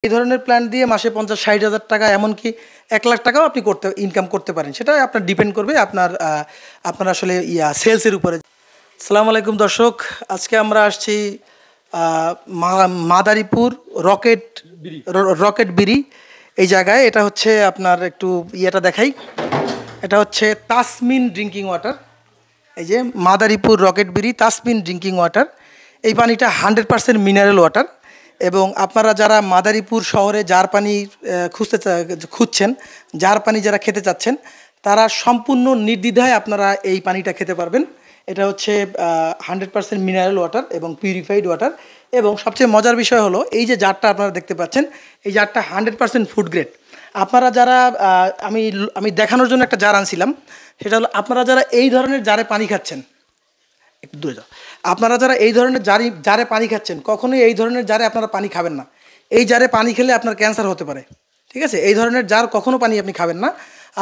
এই ধরনের প্ল্যান দিয়ে মাসে ৫০-৬০ হাজার টাকা এমনকি ১ লাখ টাকাও আপনি ইনকাম করতে পারেন। সেটা আপনার ডিপেন্ড করবে আপনার আসলে সেলসের উপরে। আসসালামু আলাইকুম দর্শক, আজকে আমরা আসছি মাদারীপুর রকেট বিড়ি এই জায়গায়। এটা হচ্ছে আপনার একটু ইয়েটা দেখাই, এটা হচ্ছে তাসমিন ড্রিঙ্কিং ওয়াটার। এই যে মাদারীপুর রকেট বিড়ি তাসমিন ড্রিঙ্কিং ওয়াটার। এই পানিটা 100% মিনারেল ওয়াটার এবং আপনারা যারা মাদারীপুর শহরে জার পানি খুঁজছেন, জার পানি যারা খেতে চাচ্ছেন, তারা সম্পূর্ণ নির্দ্বিধায় আপনারা এই পানিটা খেতে পারবেন। এটা হচ্ছে 100% মিনারেল ওয়াটার এবং পিউরিফাইড ওয়াটার। এবং সবচেয়ে মজার বিষয় হলো এই যে জারটা আপনারা দেখতে পাচ্ছেন, এই জারটা 100% ফুড গ্রেড। আপনারা যারা আমি দেখানোর জন্য একটা জার আনছিলাম, সেটা হলো আপনারা যারা এই ধরনের জারে পানি খাচ্ছেন, একটু দূরে যাও, আপনারা যারা এই ধরনের জারে পানি খাচ্ছেন, কখনোই এই ধরনের জারে আপনারা পানি খাবেন না। এই জারে পানি খেলে আপনার ক্যান্সার হতে পারে, ঠিক আছে? এই ধরনের জার কখনো পানি আপনি খাবেন না।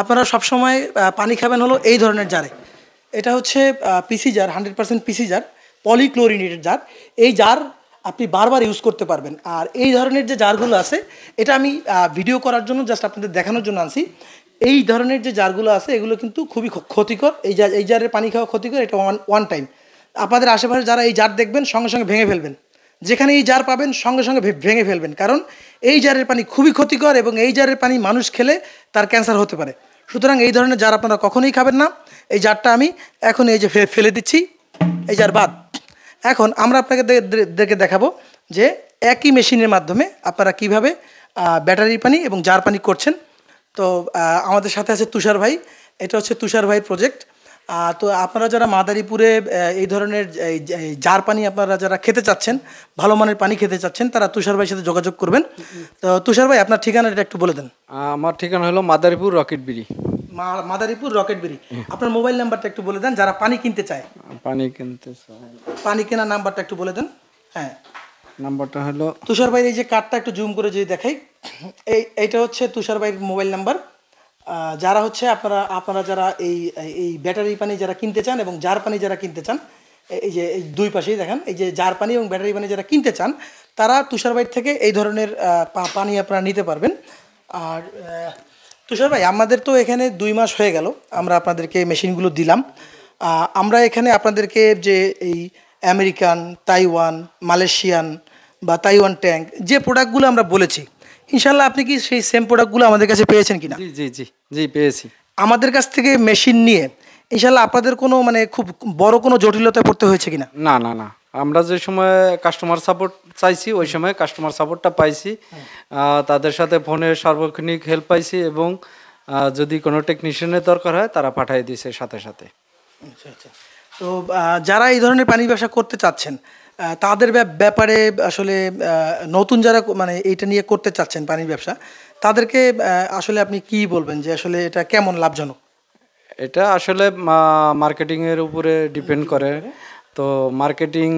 আপনারা সবসময় পানি খাবেন হলো এই ধরনের জারে। এটা হচ্ছে পিসি জার, 100% পিসি জার, পলিক্লোরিনেটেড জার। এই জার আপনি বারবার ইউজ করতে পারবেন। আর এই ধরনের যে জারগুলো আছে, এটা আমি ভিডিও করার জন্য জাস্ট আপনাদের দেখানোর জন্য আনছি। এই ধরনের যে জারগুলো আছে এগুলো কিন্তু খুবই ক্ষতিকর। এই জারের পানি খাওয়া ক্ষতিকর। এটা ওয়ান টাইম। আপনাদের আশেপাশে যারা এই জার দেখবেন, সঙ্গে সঙ্গে ভেঙে ফেলবেন। যেখানে এই জার পাবেন সঙ্গে সঙ্গে ভেঙে ফেলবেন, কারণ এই জারের পানি খুবই ক্ষতিকর এবং এই জারের পানি মানুষ খেলে তার ক্যান্সার হতে পারে। সুতরাং এই ধরনের জার আপনারা কখনোই খাবেন না। এই জারটা আমি এখন এই যে ফেলে দিচ্ছি, এই জার বাদ। এখন আমরা আপনাকে দেখাবো যে একই মেশিনের মাধ্যমে আপনারা কিভাবে ব্যাটারি পানি এবং জার পানি করছেন। তো আমাদের সাথে আছে তুষার ভাই। এটা হচ্ছে তুষার ভাইয়ের প্রজেক্ট। তো আপনারা যারা মাদারীপুরে এই ধরনের জার পানি আপনারা যারা খেতে চাচ্ছেন, ভালো মানের পানি খেতে চাচ্ছেন, তারা তুষার ভাইয়ের সাথে যোগাযোগ করবেন। তো তুষার ভাই, আপনার ঠিকানাটা একটু বলে দেন। আমার ঠিকানা হলো মাদারীপুর রকেট বিড়ি। মাদারীপুর রকেট বিড়ি। আপনার মোবাইল নাম্বারটা একটু বলে দেন, যারা পানি কিনতে চায়। পানি কেনার নাম্বারটা একটু বলে দেন। হ্যাঁ, নাম্বারটা হলো তুষার ভাইয়ের এই যে কার্ডটা একটু জুম করে যদি দেখাই, এইটা হচ্ছে তুষার ভাইয়ের মোবাইল নাম্বার। যারা হচ্ছে আপনারা যারা এই ব্যাটারি পানি যারা কিনতে চান এবং জার পানি যারা কিনতে চান, এই যে এই দুই পাশেই দেখেন, এই যে জার পানি এবং ব্যাটারি পানি যারা কিনতে চান, তারা তুষার ভাই থেকে এই ধরনের পানি আপনারা নিতে পারবেন। আর তুষার ভাই, আমাদের তো এখানে 2 মাস হয়ে গেল আমরা আপনাদেরকে মেশিনগুলো দিলাম। আমরা এখানে আপনাদেরকে যে এই আমেরিকান, তাইওয়ান, মালয়েশিয়ান বা তাইওয়ান ট্যাঙ্ক যে প্রোডাক্টগুলো আমরা বলেছি, ইনশাল্লাহ আপনি কি সেই সেম প্রোডাক্টগুলো আমাদের কাছে পেয়েছেন কিনা? জি জি জি জি পেয়েছি। আমাদের কাছ থেকে মেশিন নিয়ে ইনশাল্লাহ আপনাদের কোনো খুব বড় কোনো জটিলতায় পড়তে হয়েছে কিনা? না না না, আমরা যে সময় কাস্টমার সাপোর্ট চাইছি ওই সময় কাস্টমার সাপোর্টটা পাইছি। তাদের সাথে ফোনে সার্বক্ষণিক হেল্প পাইছি এবং যদি কোনো টেকনিশিয়ানের দরকার হয় তারা পাঠিয়ে দিয়েছে সাথে সাথে। আচ্ছা আচ্ছা। তো যারা এই ধরনের পানি ব্যবসা করতে চাচ্ছেন, তাদের ব্যাপারে আসলে নতুন যারা এইটা নিয়ে করতে চাচ্ছেন পানির ব্যবসা, তাদেরকে আসলে আপনি কি বলবেন যে আসলে এটা কেমন লাভজনক? এটা আসলে মার্কেটিংয়ের উপরে ডিপেন্ড করে। তো মার্কেটিং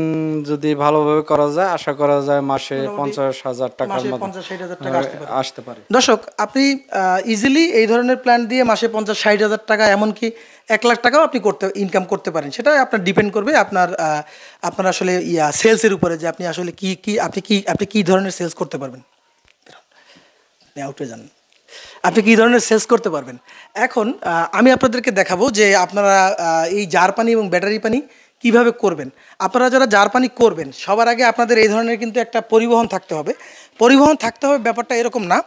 যদি ভালোভাবে করা যায়, আশা করা যায় মাসে 50,000 টাকার মতো আসতে পারে। দর্শক, আপনি ইজিলি এই ধরনের প্ল্যান দিয়ে মাসে 50-60 হাজার টাকা এমনকি 1 লাখ টাকাও আপনি ইনকাম করতে পারেন। সেটা আপনার ডিপেন্ড করবে আপনার আসলে সেলসের উপরে, যে আপনি আসলে আপনি কি ধরনের সেলস করতে পারবেন, আপনি কী ধরনের সেলস করতে পারবেন। এখন আমি আপনাদেরকে দেখাবো যে আপনারা এই জার পানি এবং ব্যাটারি পানি কিভাবে করবেন। আপনারা যারা জার পানি করবেন, সবার আগে আপনাদের এই ধরনের কিন্তু একটা পরিবহন থাকতে হবে। ব্যাপারটা এরকম না,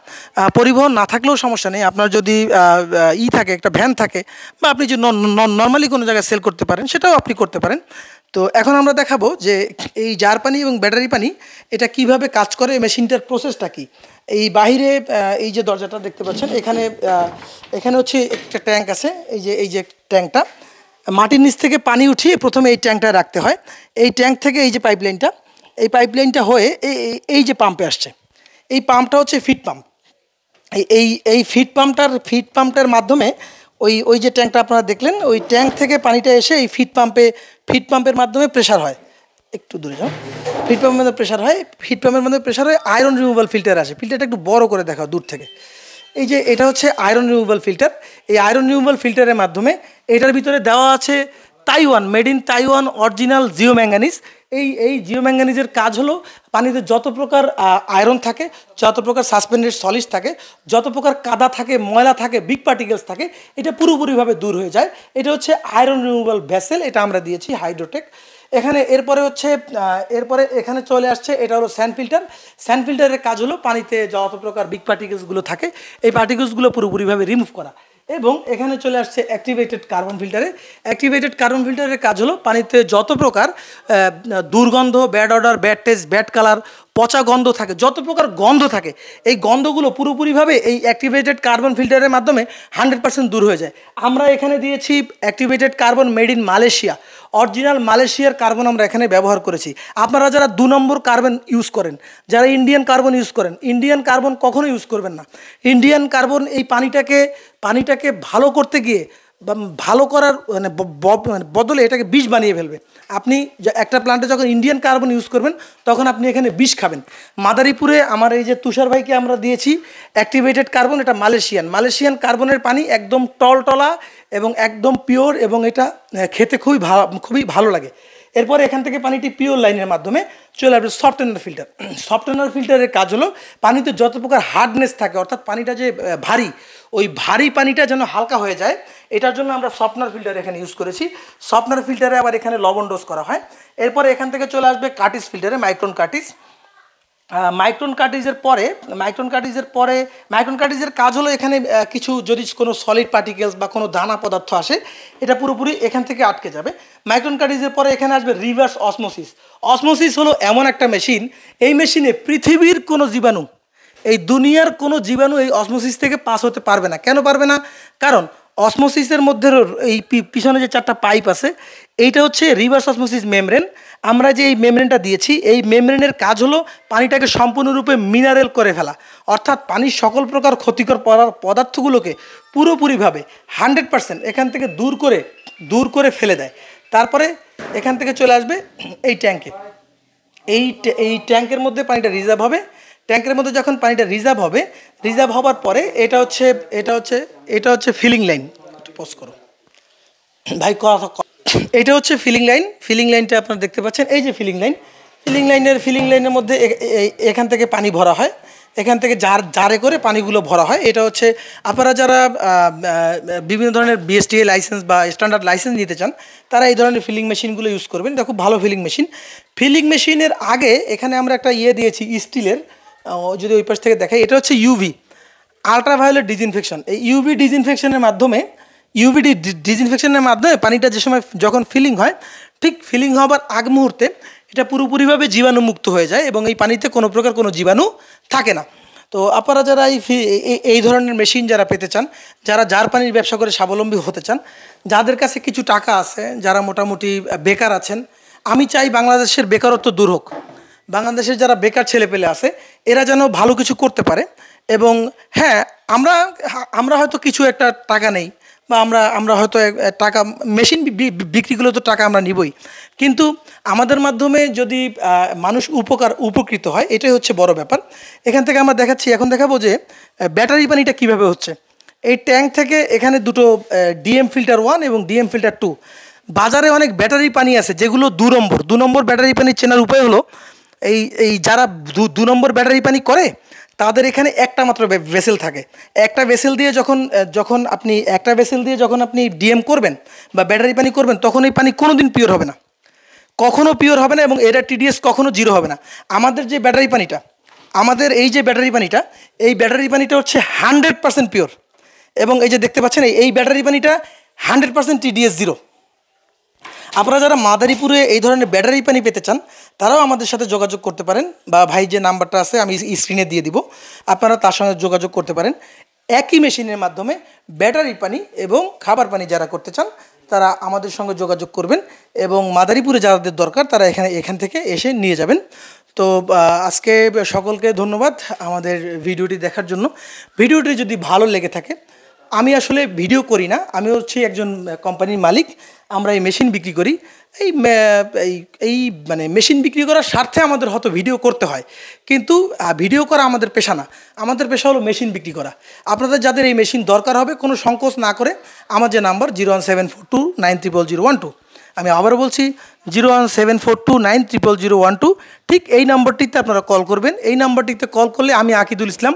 পরিবহন না থাকলেও সমস্যা নেই। আপনার যদি থাকে, একটা ভ্যান থাকে, বা আপনি যদি নর্মালি কোনো জায়গায় সেল করতে পারেন, সেটাও আপনি করতে পারেন। তো এখন আমরা দেখাবো যে এই জার পানি এবং ব্যাটারি পানি এটা কিভাবে কাজ করে, মেশিনটার প্রসেসটা কী। এই বাহিরে এই যে দরজাটা দেখতে পাচ্ছেন, এখানে হচ্ছে একটা ট্যাঙ্ক আছে। এই যে ট্যাঙ্কটা, মাটির নিচ থেকে পানি উঠিয়ে প্রথমে এই ট্যাঙ্কটায় রাখতে হয়। এই ট্যাঙ্ক থেকে এই যে পাইপলাইনটা হয়ে এই যে পাম্পে আসছে। এই পাম্পটা হচ্ছে ফিড পাম্প। এই ফিড পাম্পটার মাধ্যমে ওই যে ট্যাঙ্কটা আপনারা দেখলেন, ওই ট্যাঙ্ক থেকে পানিটা এসে এই ফিড পাম্পের মাধ্যমে প্রেশার হয়। একটু দূরে যাও। ফিড পাম্পের মধ্যে প্রেশার হয়ে আয়রন রিমুভাল ফিল্টার আসে। ফিল্টারটা একটু বড় করে দেখাও দূর থেকে। এই যে এটা হচ্ছে আয়রন রিমুভাল ফিল্টার। এই আয়রন রিমুভাল ফিল্টারের মাধ্যমে এটার ভিতরে দেওয়া আছে Taiwan, made in Taiwan original Jio manganese. এই জিও ম্যাঙ্গানিজের কাজ হলো পানিতে যত প্রকার আয়রন থাকে, যত প্রকার সাসপেন্ডেড সলিড থাকে, যত প্রকার কাদা থাকে, ময়লা থাকে, বিগ পার্টিকেলস থাকে, এটা পুরোপুরিভাবে দূর হয়ে যায়। এটা হচ্ছে আয়রন রিমুভাল ভেসেল, এটা আমরা দিয়েছি হাইড্রোটেক। এখানে এরপরে হচ্ছে এখানে চলে আসছে, এটা হলো স্যান্ড ফিল্টার। স্যান্ড ফিল্টারের কাজ হলো পানিতে যত প্রকার বিগ পার্টিকেলসগুলো থাকে এই পার্টিকেলসগুলো পুরোপুরিভাবে রিমুভ করা। এবং এখানে চলে আসছে অ্যাক্টিভেটেড কার্বন ফিল্টারে। অ্যাক্টিভেটেড কার্বন ফিল্টারের কাজ হলো পানিতে যত প্রকার দুর্গন্ধ, bad order, bad test, bad colour, পচা গন্ধ থাকে, যত প্রকার গন্ধ থাকে এই গন্ধগুলো পুরোপুরিভাবে এই অ্যাক্টিভেটেড কার্বন ফিল্টারের মাধ্যমে 100% দূর হয়ে যায়। আমরা এখানে দিয়েছি activated carbon made in Malaysia, original মালয়েশিয়ার কার্বন আমরা এখানে ব্যবহার করেছি। আপনারা যারা 2 নম্বর কার্বন ইউজ করেন, যারা ইন্ডিয়ান কার্বন ইউজ করেন, ইন্ডিয়ান কার্বন কখনো ইউজ করবেন না। ইন্ডিয়ান কার্বন এই পানিটাকে ভালো করতে গিয়ে বা ভালো করার বদলে এটাকে বিষ বানিয়ে ফেলবে। আপনি একটা প্ল্যান্টে যখন ইন্ডিয়ান কার্বন ইউজ করবেন তখন আপনি এখানে বিষ খাবেন। মাদারীপুরে আমার এই যে তুষার ভাইকে আমরা দিয়েছি অ্যাক্টিভেটেড কার্বন, এটা মালয়েশিয়ান কার্বনের পানি, একদম টলটলা এবং একদম পিওর, এবং এটা খেতে খুবই ভালো লাগে। এরপরে এখান থেকে পানিটি পিওর লাইনের মাধ্যমে চলে আসবে সফটওয়্যার ফিল্টার। সফটওয়্যার ফিল্টারের কাজ হলো পানিতে যত প্রকার হার্ডনেস থাকে, অর্থাৎ পানিটা যে ভারী, ওই ভারী পানিটা যেন হালকা হয়ে যায়, এটার জন্য আমরা সফটওয়্যার ফিল্টার এখানে ইউজ করেছি। সফটওয়্যার ফিল্টারে আবার এখানে লবণ ডোজ করা হয়। এরপরে এখান থেকে চলে আসবে কার্টিস ফিল্টারে, মাইক্রন কার্টিস। মাইক্রন কার্টিজের কাজ হলো এখানে কিছু যদি কোনো সলিড পার্টিকেলস বা কোনো দানা পদার্থ আসে এটা পুরোপুরি এখান থেকে আটকে যাবে। মাইক্রন কার্টিজের পরে এখানে আসবে রিভার্স অসমোসিস। অসমোসিস হলো এমন একটা মেশিন, এই মেশিনে পৃথিবীর কোনো জীবাণু, এই দুনিয়ার কোনো জীবাণু এই অসমোসিস থেকে পাস হতে পারবে না। কেন পারবে না? কারণ অসমোসিসের মধ্যে এই পিছনে যে 4টা পাইপ আছে, এইটা হচ্ছে রিভার্স অসমোসিস মেমব্রেন। আমরা যে এই মেমব্রেনটা দিয়েছি, এই মেমব্রেনের কাজ হলো পানিটাকে সম্পূর্ণরূপে মিনারেল করে ফেলা, অর্থাৎ পানির সকল প্রকার ক্ষতিকর পদার্থগুলোকে পুরোপুরিভাবে 100% এখান থেকে দূর করে ফেলে দেয়। তারপরে এখান থেকে চলে আসবে এই ট্যাঙ্কে। এই ট্যাঙ্কের মধ্যে পানিটা রিজার্ভ হবে। ট্যাঙ্কের মধ্যে যখন পানিটা রিজার্ভ হবার পরে এটা হচ্ছে ফিলিং লাইন। একটু পজ করো ভাই, এটা হচ্ছে ফিলিং লাইনটা আপনারা দেখতে পাচ্ছেন। এই যে ফিলিং লাইনের মধ্যে এখান থেকে পানি ভরা হয়, এখান থেকে জারে করে পানিগুলো ভরা হয়। এটা হচ্ছে আপনারা যারা বিভিন্ন ধরনের বিএসটিএ লাইসেন্স বা স্ট্যান্ডার্ড লাইসেন্স নিতে চান তারা এই ধরনের ফিলিং মেশিনগুলো ইউজ করবেন। এটা খুব ভালো ফিলিং মেশিনের আগে এখানে আমরা একটা দিয়েছি স্টিলের, যদি ওই পাশ থেকে দেখাই, এটা হচ্ছে ইউভি আলট্রাভায়োলেট ডিসইনফেকশন। এই ইউভি ডিসইনফেকশনের মাধ্যমে পানিটা যে সময় যখন ফিলিং হয়, ঠিক ফিলিং হবার আগ মুহূর্তে এটা পুরোপুরিভাবে জীবাণুমুক্ত হয়ে যায় এবং এই পানিতে কোনো প্রকার কোনো জীবাণু থাকে না। তো আপনারা যারা এই ধরনের মেশিন যারা পেতে চান, যারা জার পানির ব্যবসা করে স্বাবলম্বী হতে চান, যাদের কাছে কিছু টাকা আছে, যারা মোটামুটি বেকার আছেন, আমি চাই বাংলাদেশের বেকারত্ব দূর হোক। বাংলাদেশের যারা বেকার ছেলেপেলে আছে এরা যেন ভালো কিছু করতে পারে। এবং হ্যাঁ, আমরা হয়তো কিছু একটা টাকা নেই, বা আমরা হয়তো টাকা মেশিন বিক্রিগুলো তো টাকা আমরা নিবই, কিন্তু আমাদের মাধ্যমে যদি মানুষ উপকৃত হয়, এটাই হচ্ছে বড় ব্যাপার। এখান থেকে আমরা এখন দেখাবো যে ব্যাটারি পানিটা কিভাবে হচ্ছে। এই ট্যাঙ্ক থেকে এখানে দুটো ডিএম ফিল্টার 1 এবং ডিএম ফিল্টার 2। বাজারে অনেক ব্যাটারি পানি আছে যেগুলো 2 নম্বর ব্যাটারি পানি চেনার উপায় হলো এই যারা 2 নম্বর ব্যাটারি পানি করে তাদের এখানে একটা মাত্র ভেসেল থাকে। একটা ভেসেল দিয়ে যখন আপনি ডিএম করবেন বা ব্যাটারি পানি করবেন, তখন এই পানি কোনোদিন পিওর হবে না, কখনো পিওর হবে না, এবং এর টিডিএস কখনো 0 হবে না। আমাদের এই যে ব্যাটারি পানিটা হচ্ছে 100% পিওর, এবং এই যে দেখতে পাচ্ছেন এই ব্যাটারি পানিটা 100% টিডিএস 0। আপনারা যারা মাদারীপুরে এই ধরনের ব্যাটারি পানি পেতে চান তারাও আমাদের সাথে যোগাযোগ করতে পারেন, বা ভাই যে নাম্বারটা আছে আমি স্ক্রিনে দিয়ে দিব, আপনারা তার সঙ্গে যোগাযোগ করতে পারেন। একই মেশিনের মাধ্যমে ব্যাটারি পানি এবং খাবার পানি যারা করতে চান তারা আমাদের সঙ্গে যোগাযোগ করবেন, এবং মাদারীপুরে যাদের দরকার তারা এখান থেকে এসে নিয়ে যাবেন। তো আজকে সকলকে ধন্যবাদ আমাদের ভিডিওটি দেখার জন্য। ভিডিওটি যদি ভালো লেগে থাকে, আমি আসলে ভিডিও করি না, আমি হচ্ছি একজন কোম্পানির মালিক। আমরা এই মেশিন বিক্রি করি। এই মেশিন বিক্রি করার স্বার্থে আমাদের হয়তো ভিডিও করতে হয়, কিন্তু ভিডিও করা আমাদের পেশা না। আমাদের পেশা হলো মেশিন বিক্রি করা। আপনাদের যাদের এই মেশিন দরকার হবে, কোনো সংকোচ না করে আমার যে নাম্বার 01742930012, আমি আবারও বলছি 017429000012। ঠিক এই নম্বরটিতে আপনারা কল করবেন। এই নম্বরটিতে কল করলে আমি Akidul Islam,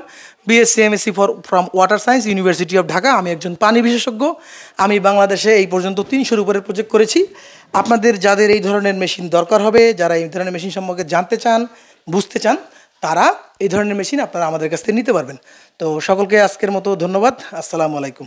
BSc MSc from water science, university of Dhaka. আমি একজন পানি বিশেষজ্ঞ। আমি বাংলাদেশে এই পর্যন্ত 300-র উপরে প্রজেক্ট করেছি। আপনাদের যাদের এই ধরনের মেশিন দরকার হবে, যারা এই ধরনের মেশিন সম্পর্কে জানতে চান, বুঝতে চান, তারা এই ধরনের মেশিন আপনারা আমাদের কাছ থেকে নিতে পারবেন। তো সকলকে আজকের মতো ধন্যবাদ। আসসালামু আলাইকুম।